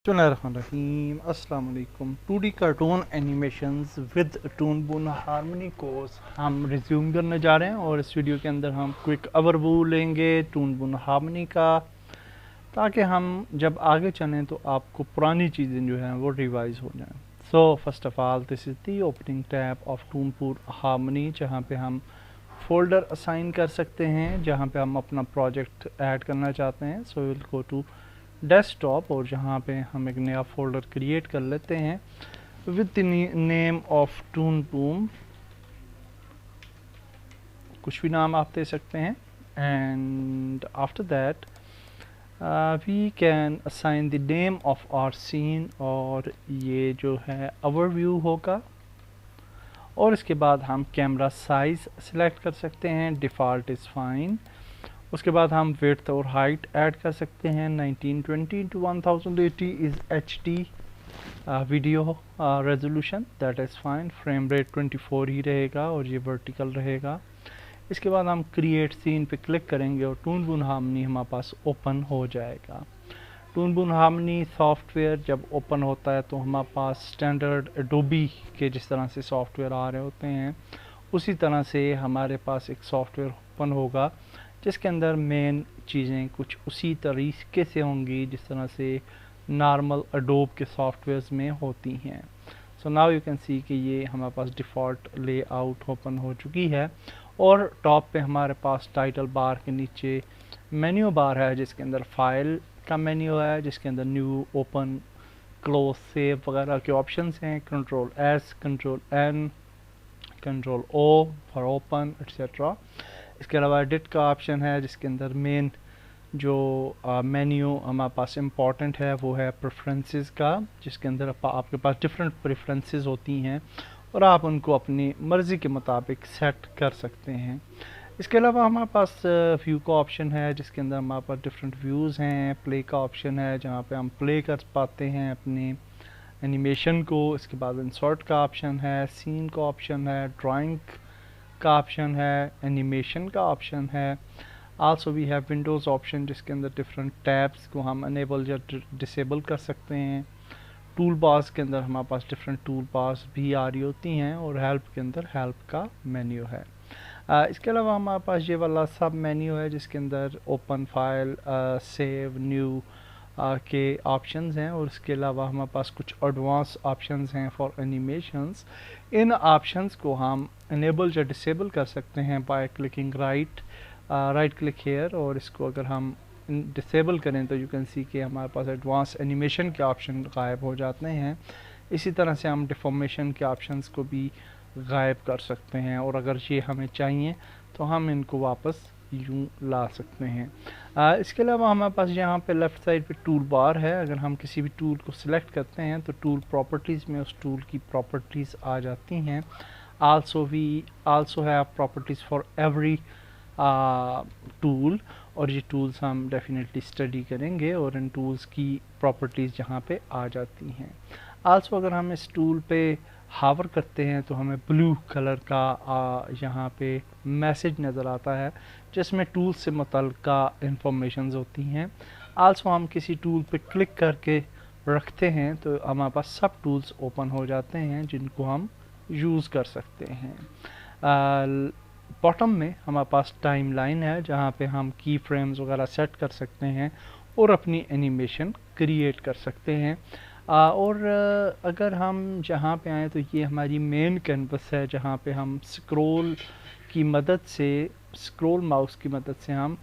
बिस्मिल्लाहिर्रहमानिर्रहीम अस्सलाम वालेकुम। 2D cartoon animations with Toon Boom Harmony course हम रिज्यूम करने जा रहे हैं और इस वीडियो के अंदर हम क्विक ओवरव्यू लेंगे टून बुन हार्मनी का, ताकि हम जब आगे चलें तो आपको पुरानी चीज़ें जो हैं वो रिवाइज हो जाएं। So first of all this is the opening tab of Toon Boom Harmony, जहाँ पे हम फोल्डर असाइन कर सकते हैं जहाँ पे हम अपना प्रोजेक्ट ऐड करना चाहते हैं। So will go to desktop और जहाँ पे हम एक नया फोल्डर क्रिएट कर लेते हैं with the name of Toon Boom, कुछ भी नाम आप दे सकते हैं। And after that we can assign the name of our scene, और ये जो है ओवरव्यू होगा। और इसके बाद हम कैमरा साइज सिलेक्ट कर सकते हैं, डिफ़ॉल्ट इज़ फाइन। उसके बाद हम विड्थ और हाइट ऐड कर सकते हैं। 1920 to 1080 is HD video resolution, that is fine. Frame rate 24 ही रहेगा और ये वर्टिकल रहेगा। इसके बाद हम क्रिएट सीन पे क्लिक करेंगे और टून बुन हार्मनी हमारे पास ओपन हो जाएगा। टून बुन हार्मनी सॉफ्टवेयर जब ओपन होता है तो हमारे पास स्टैंडर्ड एडोबी के जिस तरह से सॉफ्टवेयर आ रहे होते हैं उसी तरह से हमारे पास एक सॉफ्टवेयर ओपन होगा जिसके अंदर मेन चीज़ें कुछ उसी तरीके से होंगी जिस तरह से नॉर्मल एडोब के सॉफ्टवेयर्स में होती हैं। So now you can see कि ये हमारे पास डिफ़ॉल्ट लेआउट ओपन हो चुकी है और टॉप पे हमारे पास टाइटल बार के नीचे मेन्यू बार है जिसके अंदर फाइल का मेन्यू है, जिसके अंदर न्यू, ओपन, क्लोज, सेव वगैरह के ऑप्शंस हैं। Control S, control N, control O for open etcetera. इसके अलावा एडिट का ऑप्शन है जिसके अंदर मेन जो मेन्यू हमारे पास इम्पॉर्टेंट है वो है प्रेफरेंसेस का, जिसके अंदर आपके पास डिफरेंट प्रेफरेंसेस होती हैं और आप उनको अपनी मर्ज़ी के मुताबिक सेट कर सकते हैं। इसके अलावा हमारे पास व्यू का ऑप्शन है जिसके अंदर हमारे पास डिफरेंट व्यूज़ हैं। प्ले का ऑप्शन है जहाँ पे हम प्ले कर पाते हैं अपने एनिमेशन को। इसके बाद इंसर्ट का ऑप्शन है, सीन का ऑप्शन है, ड्राइंग का ऑप्शन है, एनिमेशन का ऑप्शन है। Also we have Windows option जिसके अंदर डिफरेंट टैब्स को हम अनेबल या डिसेबल कर सकते हैं। टूल बार्स के अंदर हमारे पास डिफरेंट टूल बार्स भी आ रही होती हैं और हेल्प के अंदर हेल्प का मेन्यू है। इसके अलावा हमारे पास ये वाला सब मेन्यू है जिसके अंदर ओपन फाइल, सेव, न्यू के ऑप्शंस हैं और इसके अलावा हमारे पास कुछ एडवांस ऑप्शंस हैं फॉर एनिमेशंस। इन ऑप्शंस को हम इनेबल या डिसेबल कर सकते हैं by clicking right click here, और इसको अगर हम डिसेबल करें तो यू कैन सी कि हमारे पास एडवांस एनिमेशन के ऑप्शन गायब हो जाते हैं। इसी तरह से हम डिफॉर्मेशन के ऑप्शंस को भी गायब कर सकते हैं और अगर ये हमें चाहिए तो हम इनको वापस यूँ ला सकते हैं। इसके अलावा हमारे पास यहाँ पे लेफ़्ट साइड पे टूल बार है। अगर हम किसी भी टूल को सिलेक्ट करते हैं तो टूल प्रॉपर्टीज़ में उस टूल की प्रॉपर्टीज़ आ जाती हैं। We also have properties for every tool, और ये टूल्स हम डेफिनेटली स्टडी करेंगे और इन टूल्स की प्रॉपर्टीज़ यहाँ पे आ जाती हैं। आल्सो अगर हम इस टूल पे हावर करते हैं तो हमें ब्लू कलर का यहाँ पे मैसेज नज़र आता है जिसमें टूल से मुतल्लिका इंफॉर्मेशंस होती हैं। आल्सो हम किसी टूल पे क्लिक करके रखते हैं तो हमारे पास सब टूल्स ओपन हो जाते हैं जिनको हम यूज़ कर सकते हैं। बॉटम में हमारे पास टाइम लाइन है जहाँ पे हम की फ्रेम्स वगैरह सेट कर सकते हैं और अपनी एनिमेशन क्रिएट कर सकते हैं। और अगर हम जहाँ पे आएँ तो ये हमारी मेन कैनवस है जहाँ पे हम स्क्रॉल माउस की मदद से हम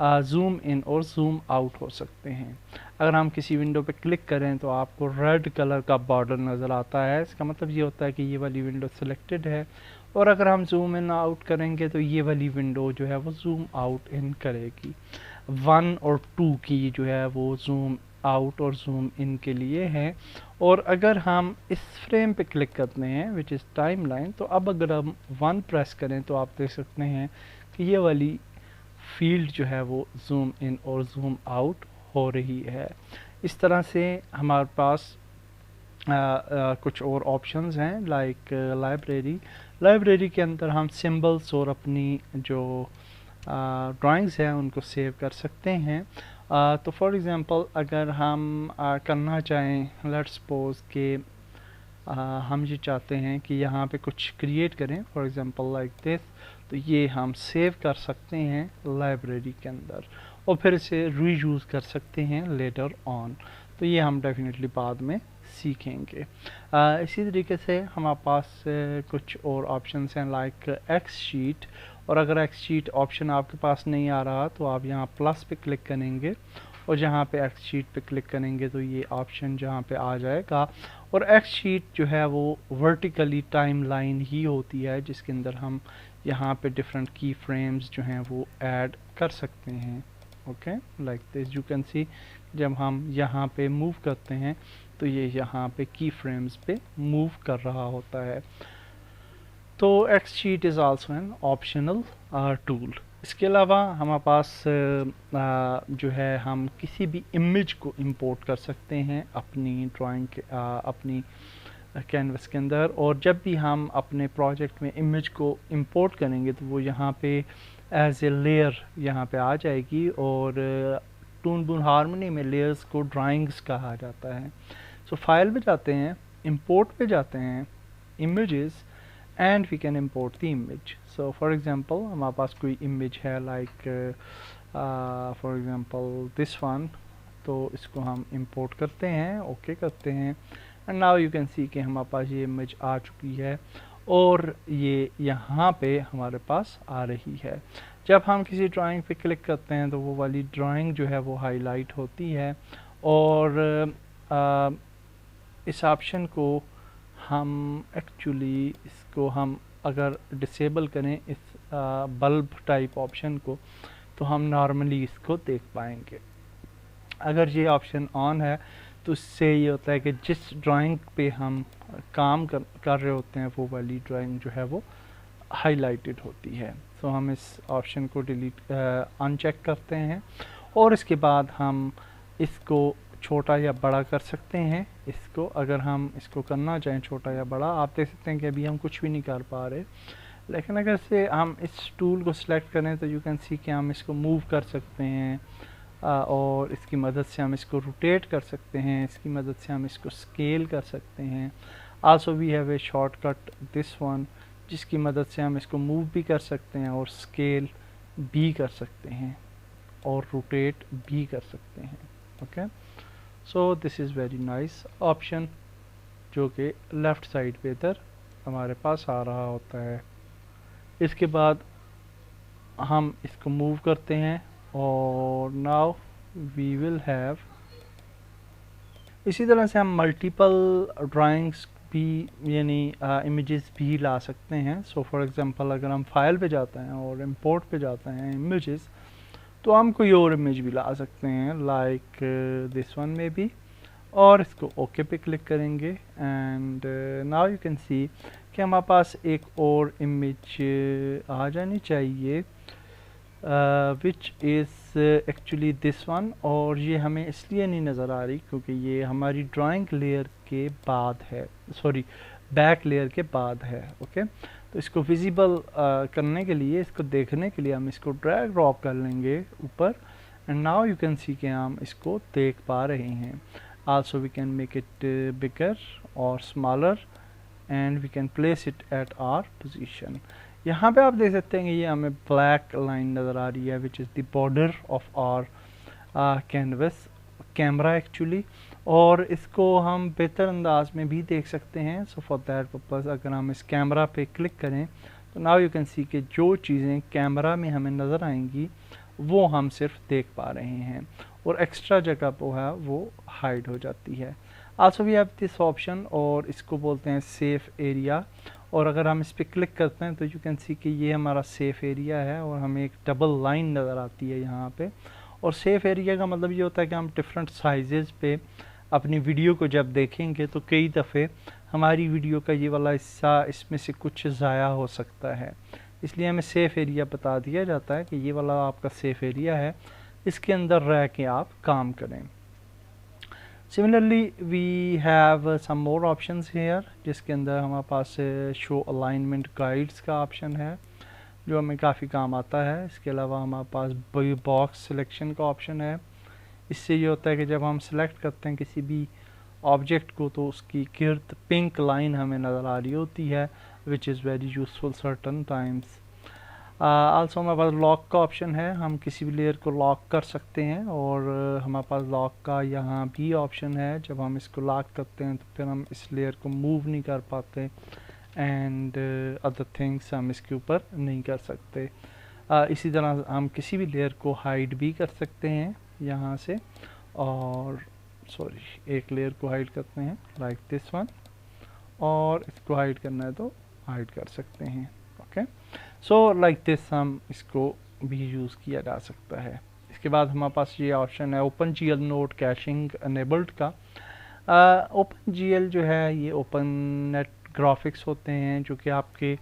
ज़ूम इन और ज़ूम आउट हो सकते हैं। अगर हम किसी विंडो पे क्लिक करें तो आपको रेड कलर का बॉर्डर नज़र आता है, इसका मतलब ये होता है कि ये वाली विंडो सिलेक्टेड है। और अगर हम ज़ूम इन आउट करेंगे तो ये वाली विंडो जो है वो ज़ूम आउट इन करेगी। 1 और 2 की जो है वो ज़ूम आउट और ज़ूम इन के लिए है। और अगर हम इस फ्रेम पे क्लिक करते हैं विच इज़ टाइम लाइन, तो अब अगर हम 1 प्रेस करें तो आप देख सकते हैं कि ये वाली फील्ड जो है वो ज़ूम इन और ज़ूम आउट हो रही है। इस तरह से हमारे पास कुछ और ऑप्शंस हैं लाइक लाइब्रेरी के अंदर हम सिंबल्स और अपनी जो ड्राइंग्स हैं उनको सेव कर सकते हैं। तो फॉर एग्ज़ाम्पल अगर हम करना चाहें, लेट्स सपोज कि हम ये चाहते हैं कि यहाँ पे कुछ क्रिएट करें, फॉर एग्ज़ाम्पल लाइक दिस, तो ये हम सेव कर सकते हैं लाइब्रेरी के अंदर और फिर इसे रीयूज़ कर सकते हैं लेटर ऑन। तो ये हम डेफिनेटली बाद में सीखेंगे। इसी तरीके से हमारे पास कुछ और ऑप्शंस हैं लाइक एक्स शीट, और अगर एक्स शीट ऑप्शन आपके पास नहीं आ रहा तो आप यहाँ प्लस पे क्लिक करेंगे और जहाँ पे एक्स शीट पे क्लिक करेंगे तो ये ऑप्शन जहाँ पे आ जाएगा। और एक्स शीट जो है वो वर्टिकली टाइमलाइन ही होती है जिसके अंदर हम यहाँ पे डिफरेंट की फ्रेम्स जो हैं वो ऐड कर सकते हैं। Okay, like this you can सी, जब हम यहाँ पे मूव करते हैं तो ये यहाँ पे की फ्रेम्स पे मूव कर रहा होता है। तो x sheet is also an optional tool. इसके अलावा हमारे पास जो है हम किसी भी इमेज को इंपोर्ट कर सकते हैं अपनी ड्राइंग के अपनी कैनवस के अंदर, और जब भी हम अपने प्रोजेक्ट में इमेज को इंपोर्ट करेंगे तो वो यहाँ पे एज ए लेयर यहाँ पे आ जाएगी। और टून बून हार्मनी में लेयर्स को ड्राइंग्स कहा जाता है। सो फाइल पे जाते हैं, इंपोर्ट पे जाते हैं, images, and we can import the image. So for example हमारे पास कोई इमेज है like for example this one, तो इसको हम इंपोर्ट करते हैं, ओके करते हैं, and now you can see कि हमारे पास ये इमेज आ चुकी है और ये यहाँ पे हमारे पास आ रही है। जब हम किसी ड्राइंग पे क्लिक करते हैं तो वो वाली ड्राइंग जो है वो हाईलाइट होती है। और इस ऑप्शन को हम एक्चुअली इसको हम अगर डिसेबल करें इस बल्ब टाइप ऑप्शन को, तो हम नॉर्मली इसको देख पाएंगे। अगर ये ऑप्शन ऑन है तो इससे ये होता है कि जिस ड्राइंग पे हम काम कर रहे होते हैं वो वाली ड्राइंग जो है वो हाईलाइटेड होती है। सो हम इस ऑप्शन को डिलीट अनचेक करते हैं और इसके बाद हम इसको छोटा या बड़ा कर सकते हैं। इसको अगर हम इसको करना चाहें छोटा या बड़ा, आप देख सकते हैं कि अभी हम कुछ भी नहीं कर पा रहे, लेकिन अगर से हम इस टूल को सिलेक्ट करें तो यू कैन सी कि हम इसको मूव कर सकते हैं और इसकी मदद से हम इसको रोटेट कर सकते हैं, इसकी मदद से हम इसको स्केल कर सकते हैं। Also we have a shortcut this one, जिसकी मदद से हम इसको मूव भी कर सकते हैं और स्केल भी कर सकते हैं और रोटेट भी कर सकते हैं। Okay, so this is very nice option जो कि लेफ़्ट साइड पे इधर हमारे पास आ रहा होता है। इसके बाद हम इसको मूव करते हैं और नाउ वी विल हैव, इसी तरह से हम मल्टीपल ड्राइंग्स भी यानी इमेजेस भी ला सकते हैं। सो फॉर एग्जांपल अगर हम फाइल पे जाते हैं और इंपोर्ट पे जाते हैं इमेजेस, तो हम कोई और इमेज भी ला सकते हैं लाइक दिस वन में भी, और इसको ओके पे क्लिक करेंगे and now you can see कि हमारे पास एक और इमेज आ जानी चाहिए which is actually this one, और ये हमें इसलिए नहीं नज़र आ रही क्योंकि ये हमारी ड्राइंग लेयर के बाद है, सॉरी बैक लेयर के बाद है। ओके, तो इसको विजिबल करने के लिए, इसको देखने के लिए हम इसको ड्रैग ड्रॉप कर लेंगे ऊपर, and now you can see कि हम इसको देख पा रहे हैं। Also we can make it bigger और smaller and we can place it at our position. यहाँ पे आप देख सकते हैं कि ये हमें ब्लैक लाइन नज़र आ रही है which is the border of our canvas camera actually, और इसको हम बेहतर अंदाज में भी देख सकते हैं। सो फॉर दैट पर्पज़ अगर हम इस कैमरा पे क्लिक करें तो नाउ यू कैन सी कि जो चीज़ें कैमरा में हमें नज़र आएंगी वो हम सिर्फ देख पा रहे हैं और एक्स्ट्रा जगह वो है वो हाइड हो जाती है। Also we have this option और इसको बोलते हैं सेफ एरिया, और अगर हम इस पर क्लिक करते हैं तो यू कैन सी कि ये हमारा सेफ एरिया है और हमें एक डबल लाइन नज़र आती है यहाँ पे। और सेफ एरिया का मतलब ये होता है कि हम डिफरेंट साइजेस पे अपनी वीडियो को जब देखेंगे तो कई दफ़े हमारी वीडियो का ये वाला हिस्सा इसमें से कुछ ज़ाया हो सकता है, इसलिए हमें सेफ़ एरिया बता दिया जाता है कि ये वाला आपका सेफ़ एरिया है, इसके अंदर रह के आप काम करें। Similarly we have some more options here, जिसके अंदर हमारे पास शो अलाइनमेंट गाइड्स का ऑप्शन है जो हमें काफ़ी काम आता है। इसके अलावा हमारे पास बॉक्स सिलेक्शन का ऑप्शन है, इससे ये होता है कि जब हम सिलेक्ट करते हैं किसी भी ऑब्जेक्ट को तो उसकी गिर्द पिंक लाइन हमें नज़र आ रही होती है, which is very useful certain times. Also हमारे पास लॉक का ऑप्शन है, हम किसी भी लेयर को लॉक कर सकते हैं, और हमारे पास लॉक का यहाँ भी ऑप्शन है। जब हम इसको लॉक करते हैं तो फिर हम इस लेयर को मूव नहीं कर पाते, एंड अदर थिंग्स हम इसके ऊपर नहीं कर सकते। इसी तरह हम किसी भी लेयर को हाइड भी कर सकते हैं यहाँ से, और सॉरी एक लेयर को हाइड करते हैं लाइक दिस वन, और इसको हाइड करना है तो हाइड कर सकते हैं। ओके, सो लाइक दिस हम इसको भी यूज़ किया जा सकता है। इसके बाद हमारे पास ये ऑप्शन है open G L node caching enabled का। ओपन जी एल जो है ये ओपन नेट ग्राफिक्स होते हैं जो कि आपके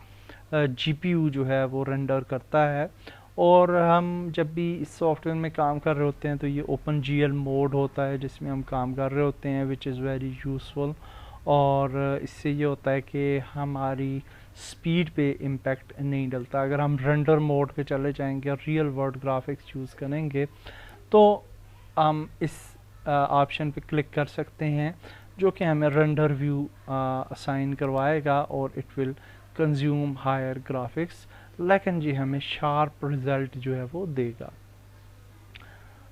जीपीयू जो है वो रेंडर करता है, और हम जब भी इस सॉफ्टवेयर में काम कर रहे होते हैं तो ये ओपन जी एल मोड होता है जिसमें हम काम कर रहे होते हैं, विच इज़ वेरी यूज़फुल। और इससे ये होता है कि हमारी स्पीड पे इम्पेक्ट नहीं डलता। अगर हम रेंडर मोड पे चले जाएंगे और रियल वर्ल्ड ग्राफिक्स यूज़ करेंगे तो हम इस ऑप्शन पे क्लिक कर सकते हैं जो कि हमें रेंडर व्यू असाइन करवाएगा, और it will consume higher graphics, लेकिन जी हमें शार्प रिज़ल्ट जो है वो देगा।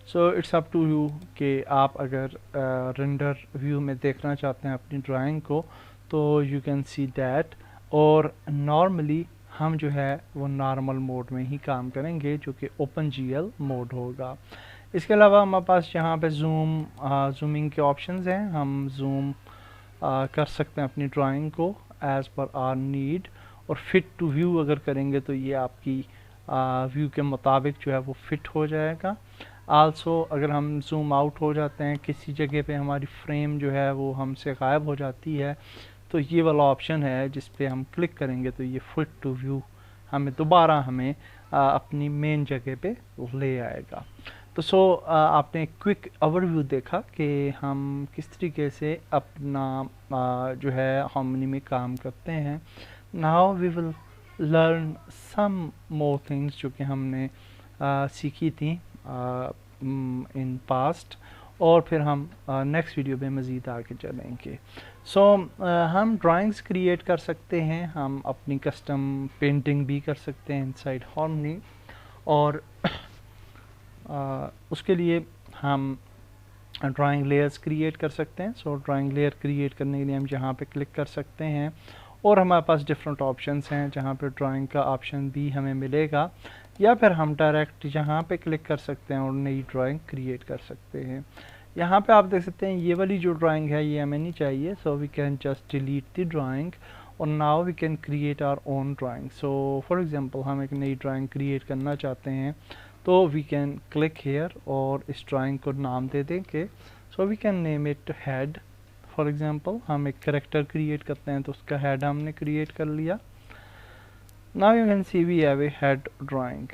So it's up to you कि आप अगर रेंडर व्यू में देखना चाहते हैं अपनी ड्राइंग को तो यू कैन सी दैट, और नॉर्मली हम जो है वो नॉर्मल मोड में ही काम करेंगे जो कि ओपन जी एल मोड होगा। इसके अलावा हमारे पास यहाँ पे जूमिंग के ऑप्शंस हैं, हम जूम कर सकते हैं अपनी ड्राइंग को एज़ पर आर नीड, और फिट टू व्यू अगर करेंगे तो ये आपकी व्यू के मुताबिक जो है वो फिट हो जाएगा। आल्सो अगर हम जूम आउट हो जाते हैं किसी जगह पे हमारी फ्रेम जो है वो हमसे गायब हो जाती है तो ये वाला ऑप्शन है जिस पे हम क्लिक करेंगे तो ये फिट टू व्यू हमें दोबारा अपनी मेन जगह पे ले आएगा। तो आपने एक क्विक ओवरव्यू देखा कि हम किस तरीके से अपना जो है हार्मनी में काम करते हैं। Now we will learn some more things जो कि हमने सीखी थी इन पास्ट, और फिर हम नेक्स्ट वीडियो में मज़ीद आगे चलेंगे। हम ड्राइंग्स क्रिएट कर सकते हैं, हम अपनी कस्टम पेंटिंग भी कर सकते हैं इनसाइड हार्मनी, और उसके लिए हम ड्राइंग लेयर्स क्रिएट कर सकते हैं। ड्राइंग लेयर क्रिएट करने के लिए हम यहाँ पे क्लिक कर सकते हैं, और हमारे पास डिफरेंट ऑप्शंस हैं जहाँ पे ड्राइंग का ऑप्शन भी हमें मिलेगा, या फिर हम डायरेक्ट यहाँ पे क्लिक कर सकते हैं और नई ड्राइंग क्रिएट कर सकते हैं। यहाँ पे आप देख सकते हैं ये वाली जो ड्राइंग है ये हमें नहीं चाहिए, so we can just delete the drawing, और now we can create our own drawing. So for example हम एक नई ड्राइंग क्रिएट करना चाहते हैं तो वी कैन क्लिक हेयर और इस ड्राइंग को नाम दे देंगे। So we can name it head. For example हम एक करेक्टर क्रिएट करते हैं तो उसका हेड हमने क्रिएट कर लिया। Now you can see we have a head drawing.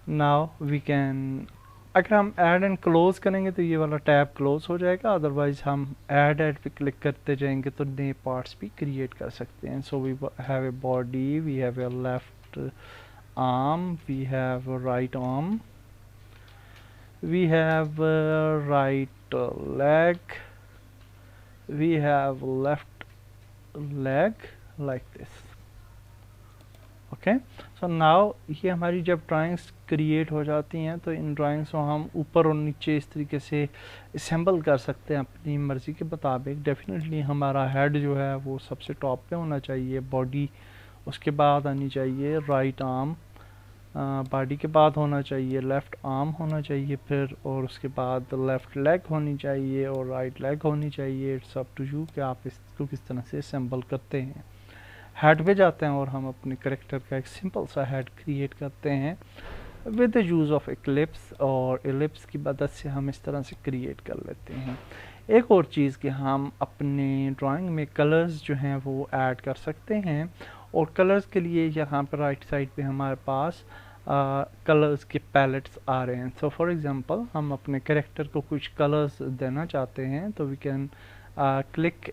Now we can, अगर हम ऐड एंड क्लोज करेंगे तो ये वाला टैब क्लोज हो जाएगा, अदरवाइज हम ऐड पे क्लिक करते जाएंगे तो नए पार्ट्स भी क्रिएट कर सकते हैं। So we have a body, we have a left arm, we have a right arm, we have a right leg, we have left leg like this. Okay, so now ये हमारी जब drawings create हो जाती हैं तो इन drawings को हम ऊपर और नीचे इस तरीके से असेंबल कर सकते हैं अपनी मर्ज़ी के मुताबिक। डेफिनेटली हमारा हेड जो है वो सबसे टॉप पे होना चाहिए, बॉडी उसके बाद आनी चाहिए, राइट आर्म बॉडी के बाद होना चाहिए, लेफ़्ट आर्म होना चाहिए फिर, और उसके बाद लेफ़्ट लेग होनी चाहिए और राइट लेग होनी चाहिए। इट्स अप टू यू कि आप इसको किस तरह से असेंबल करते हैं। हेड पे जाते हैं और हम अपने करेक्टर का एक सिंपल सा हेड क्रिएट करते हैं with the use of eclipse, और एलिप्स की मदद से हम इस तरह से क्रिएट कर लेते हैं। एक और चीज़ कि हम अपने ड्राइंग में कलर्स जो हैं वो ऐड कर सकते हैं, और कलर्स के लिए यहाँ पर राइट साइड पे हमारे पास कलर्स के पैलेट्स आ रहे हैं। सो फॉर एग्जांपल हम अपने कैरेक्टर को कुछ कलर्स देना चाहते हैं तो वी कैन क्लिक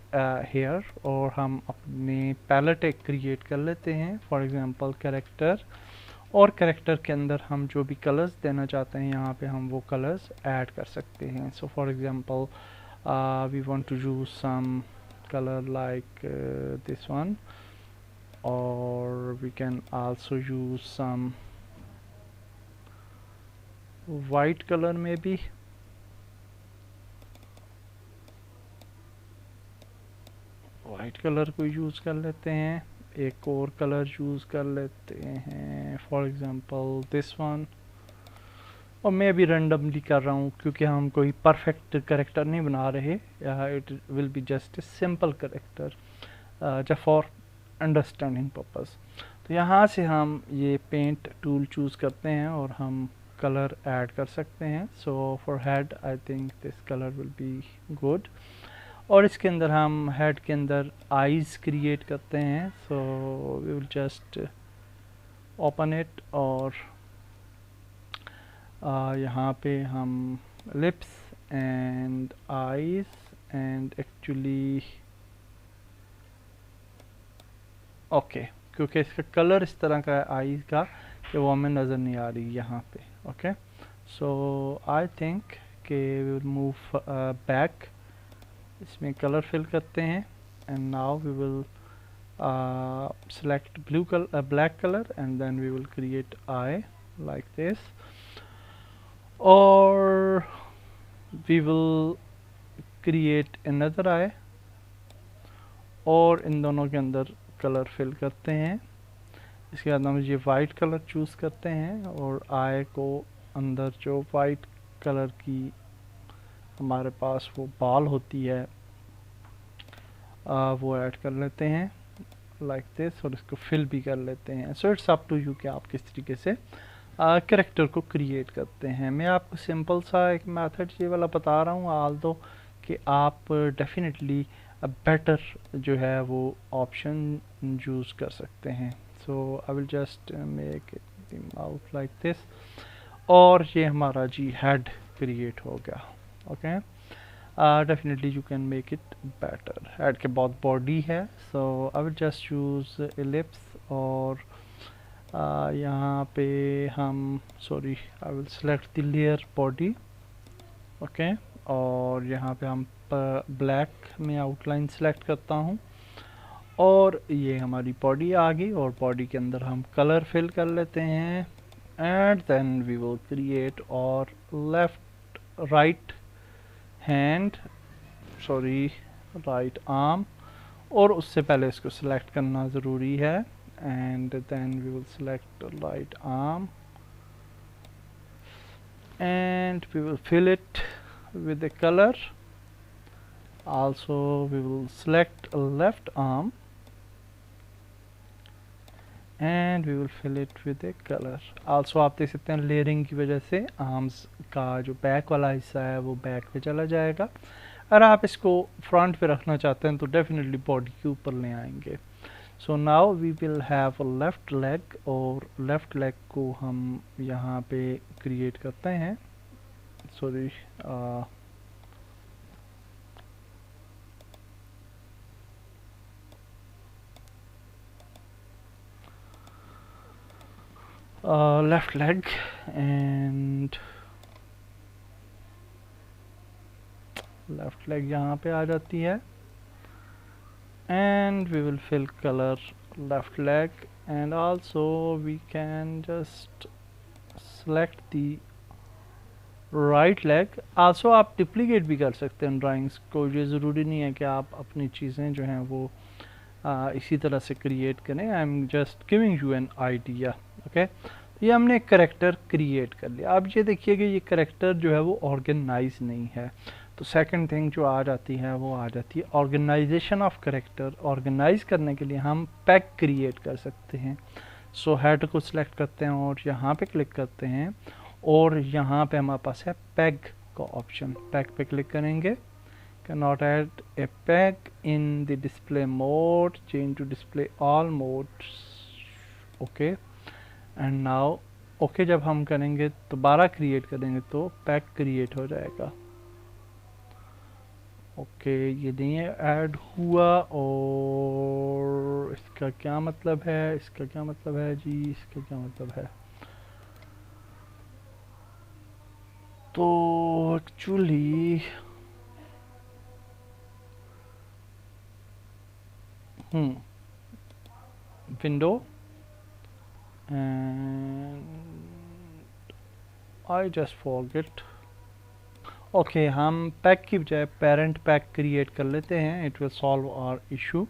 हेयर और हम अपने पैलेट एक क्रिएट कर लेते हैं, फॉर एग्जांपल कैरेक्टर, और कैरेक्टर के अंदर हम जो भी कलर्स देना चाहते हैं यहाँ पे हम वो कलर्स ऐड कर सकते हैं. So for example we want to use some color like this one, or we can also use some white color maybe. White colour को यूज़ कर लेते हैं. एक और कलर यूज़ कर लेते हैं, फॉर एग्जांपल दिस वन. और मैं भी रैंडमली कर रहा हूँ क्योंकि हम कोई परफेक्ट करेक्टर नहीं बना रहे. It will be just a simple character just for understanding purpose. तो यहाँ से हम ये पेंट टूल चूज़ करते हैं और हम कलर ऐड कर सकते हैं. So for head I think this colour will be good. और इसके अंदर हम हेड के अंदर आईज क्रिएट करते हैं. So we will just open it और यहाँ पे हम lips and eyes and actually okay, क्योंकि इसका कलर इस तरह का है आईज का कि वो हमें नज़र नहीं आ रही यहाँ पे. ओके, सो आई थिंक कि वी विल मूव बैक. इसमें कलर फिल करते हैं and now we will select black color and then we will create eye like this, or we will create another eye. और इन दोनों के अंदर colour fill करते हैं. इसके बाद हम ये वाइट कलर चूज़ करते हैं और आई को अंदर जो वाइट कलर की हमारे पास वो बाल होती है वो ऐड कर लेते हैं लाइक दिस और इसको फिल भी कर लेते हैं. So it's up to you कि आप किस तरीके से कैरेक्टर को क्रिएट करते हैं. मैं आपको सिंपल सा एक मेथड ये वाला बता रहा हूँ, आल्दो कि आप डेफिनेटली बेटर जो है वो ऑप्शन यूज़ कर सकते हैं. So I will just make it out like this और ये हमारा जी हेड क्रिएट हो गया. Okay, definitely you can make it better. Head के बाद बॉडी है. So I will just use ellipse और यहाँ पे हम sorry I will select the layer body. Okay, और यहाँ पे हम ब्लैक में आउटलाइन सेलेक्ट करता हूँ और ये हमारी बॉडी आ गई. और बॉडी के अंदर हम कलर फिल कर लेते हैं and then we will create our left right hand sorry right arm. और उससे पहले इसको सिलेक्ट करना ज़रूरी है and then we will select right arm and we will fill it with a color. Also we will select a left arm and we will fill it with a color. Also आप देख सकते हैं layering की वजह से arms का जो back वाला हिस्सा है वो बैक पे चला जाएगा. अगर आप इसको फ्रंट पे रखना चाहते हैं तो डेफिनेटली बॉडी के ऊपर ले आएंगे. So now we will have a left leg और लेफ्ट लेग को हम यहाँ पे क्रिएट करते हैं. Sorry left leg and left leg यहाँ पे आ जाती है and we will fill color left leg and also we can just select the right leg. Also आप डिप्लीकेट भी कर सकते हैं ड्राइंग्स को. ये ज़रूरी नहीं है कि आप अपनी चीज़ें जो हैं वो इसी तरह से क्रिएट करें. I am just giving you an idea. Okay, ये हमने एक करेक्टर क्रिएट कर लिया. अब ये देखिए कि ये करेक्टर जो है वो ऑर्गेनाइज नहीं है. तो सेकंड थिंग जो आ जाती है वो आ जाती है ऑर्गेनाइजेशन ऑफ करेक्टर. ऑर्गेनाइज करने के लिए हम पैक क्रिएट कर सकते हैं. सो हेड को सिलेक्ट करते हैं और यहाँ पे क्लिक करते हैं और यहाँ पे हमारे पास है पैग का ऑप्शन. पैग पे क्लिक करेंगे. Can not add a peg in the display mode, change to display all modes. Okay, and now okay जब हम करेंगे दोबारा क्रिएट करेंगे तो पैग क्रिएट हो जाएगा. ओके, ये नहीं ऐड हुआ और इसका क्या मतलब है, इसका क्या मतलब है जी, इसका क्या मतलब है. तो actually window and I just forget. Okay, हम पैक की बजाय पेरेंट पैक क्रिएट कर लेते हैं, it will solve our issue.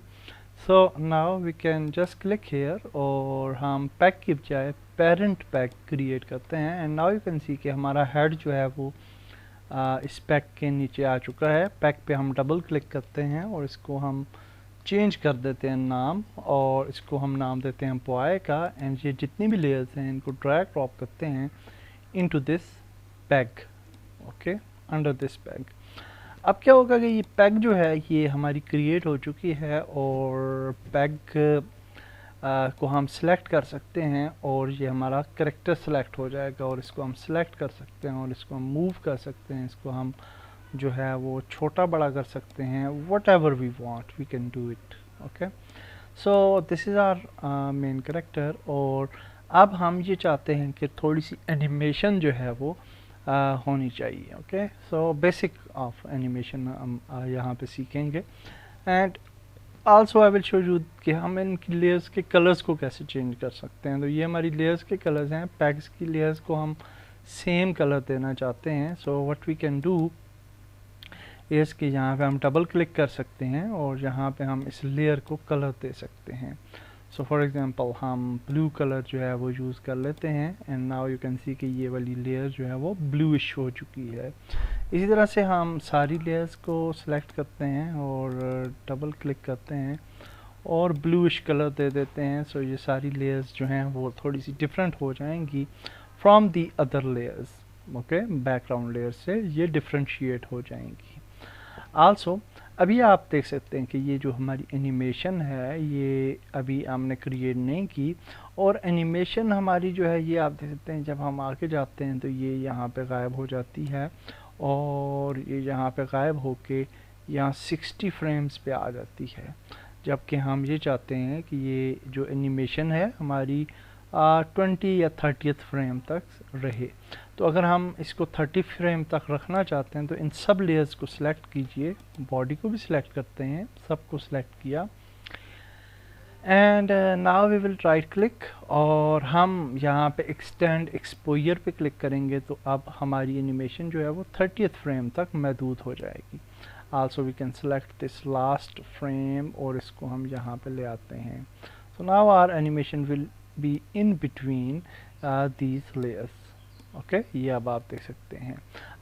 So now we can just click here और हम पैक की बजाय पेरेंट पैक क्रिएट करते हैं and now you can see कि हमारा हेड जो है वो इस पैक के नीचे आ चुका है। पैक पे हम डबल क्लिक करते हैं और इसको हम चेंज कर देते हैं नाम, और इसको हम नाम देते हैं बॉय का। एंड ये जितनी भी लेयर्स हैं इनको ड्रैग ड्रॉप करते हैं into this pack, okay, under this pack. अब क्या होगा कि ये पैक जो है ये हमारी क्रिएट हो चुकी है और पैक को हम सिलेक्ट कर सकते हैं और ये हमारा करेक्टर सिलेक्ट हो जाएगा और इसको हम सिलेक्ट कर सकते हैं और इसको हम मूव कर सकते हैं, इसको हम जो है वो छोटा बड़ा कर सकते हैं, whatever we want we can do it. Okay, so this is our main character. और अब हम ये चाहते हैं कि थोड़ी सी एनिमेशन जो है वो होनी चाहिए। Okay, so basic of animation हम यहाँ पे सीखेंगे and also I will show you कि हम इन लेयर्स के कलर्स को कैसे चेंज कर सकते हैं। तो ये हमारी लेयर्स के कलर्स हैं, पैक्स की लेयर्स को हम सेम कलर देना चाहते हैं। So what we can do is कि यहाँ पे हम डबल क्लिक कर सकते हैं और यहाँ पे हम इस लेयर को कलर दे सकते हैं। सो फॉर एग्जांपल हम ब्लू कलर जो है वो यूज़ कर लेते हैं and now you can see कि ये वाली लेयर जो है वो ब्लूइश हो चुकी है। इसी तरह से हम सारी लेयर्स को सिलेक्ट करते हैं और डबल क्लिक करते हैं और ब्लूइश कलर दे देते हैं। सो ये सारी लेयर्स जो हैं वो थोड़ी सी डिफरेंट हो जाएंगी from the other layers. Okay, background layer से ये डिफ्रेंशिएट हो जाएंगी। आल्सो अभी आप देख सकते हैं कि ये जो हमारी एनिमेशन है ये अभी हमने क्रिएट नहीं की और एनिमेशन हमारी जो है ये आप देख सकते हैं जब हम आगे जाते हैं तो ये यहाँ पे गायब हो जाती है और ये यहाँ पे गायब होके यहाँ 60 फ्रेम्स पे आ जाती है, जबकि हम ये चाहते हैं कि ये जो एनिमेशन है हमारी 20 या 30th फ्रेम तक रहे। तो अगर हम इसको 30 फ्रेम तक रखना चाहते हैं तो इन सब लेयर्स को सिलेक्ट कीजिए, बॉडी को भी सिलेक्ट करते हैं, सबको सिलेक्ट किया and now we will right click और हम यहाँ पे एक्सटेंड एक्सपोजर पे क्लिक करेंगे तो अब हमारी एनिमेशन जो है वो 30th फ्रेम तक महदूद हो जाएगी। Also we can select this last frame और इसको हम यहाँ पे ले आते हैं। So now our animation will be in between these layers. Okay, ये अब आप देख सकते हैं।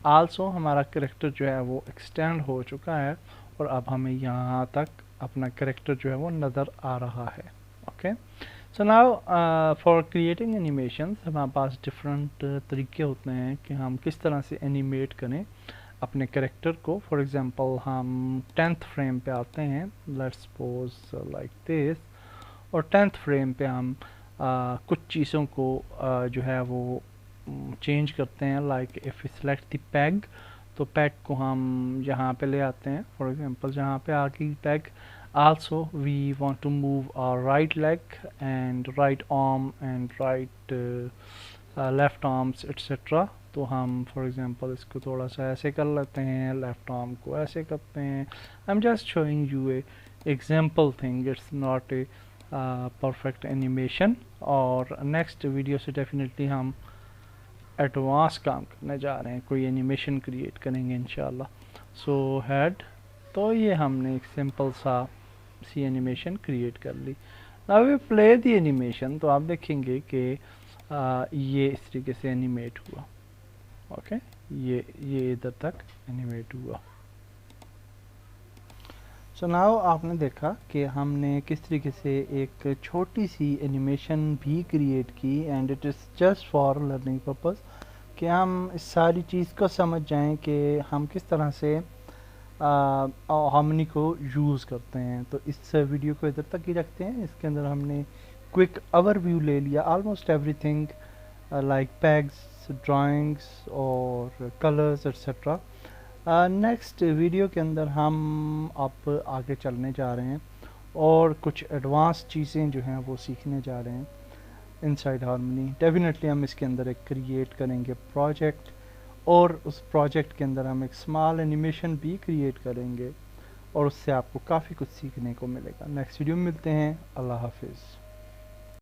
आल्सो हमारा करेक्टर जो है वो एक्सटेंड हो चुका है और अब हमें यहाँ तक अपना करेक्टर जो है वो नज़र आ रहा है। Okay, so now for creating animations हमारे पास डिफरेंट तरीके होते हैं कि हम किस तरह से एनिमेट करें अपने करेक्टर को। फॉर एग्जांपल हम 10th फ्रेम पे आते हैं, लेट्स सपोज लाइक दिस, और 10th फ्रेम पे हम कुछ चीज़ों को जो है वो चेंज करते हैं। Like if we select the peg, तो पैग को हम यहाँ पे ले आते हैं। फॉर एग्जांपल जहाँ पे आ गई peg, also we want to move our right leg and right arm and right left arms etcetera. तो हम फॉर एग्जांपल इसको थोड़ा सा ऐसे कर लेते हैं, लेफ्ट आर्म को ऐसे करते हैं। I am just showing U a example thing, it's not a perfect animation. और नेक्स्ट वीडियो से डेफिनेटली हम एडवांस काम करने जा रहे हैं, कोई एनिमेशन क्रिएट करेंगे इंशाल्लाह। सो हेड, तो ये हमने एक सिंपल सी एनिमेशन क्रिएट कर ली। Now we play the animation, तो आप देखेंगे कि ये इस तरीके से एनिमेट हुआ। ओके, ये इधर तक एनिमेट हुआ। सो नाउ आपने देखा कि हमने किस तरीके से एक छोटी सी एनिमेशन भी क्रिएट की and it is just for learning purpose, कि हम इस सारी चीज़ को समझ जाएं कि हम किस तरह से हार्मनी को यूज़ करते हैं। तो इस वीडियो को इधर तक ही रखते हैं। इसके अंदर हमने क्विक ओवरव्यू ले लिया ऑलमोस्ट एवरीथिंग लाइक पैग्स, ड्राइंग्स और कलर्स एट्सेट्रा। नेक्स्ट वीडियो के अंदर हम अब आगे चलने जा रहे हैं और कुछ एडवांस चीज़ें जो हैं वो सीखने जा रहे हैं इनसाइड हार्मनी। डेफिनेटली हम इसके अंदर एक क्रिएट करेंगे प्रोजेक्ट और उस प्रोजेक्ट के अंदर हम एक स्मॉल एनिमेशन भी क्रिएट करेंगे और उससे आपको काफ़ी कुछ सीखने को मिलेगा। नेक्स्ट वीडियो में मिलते हैं। अल्लाह हाफिज़।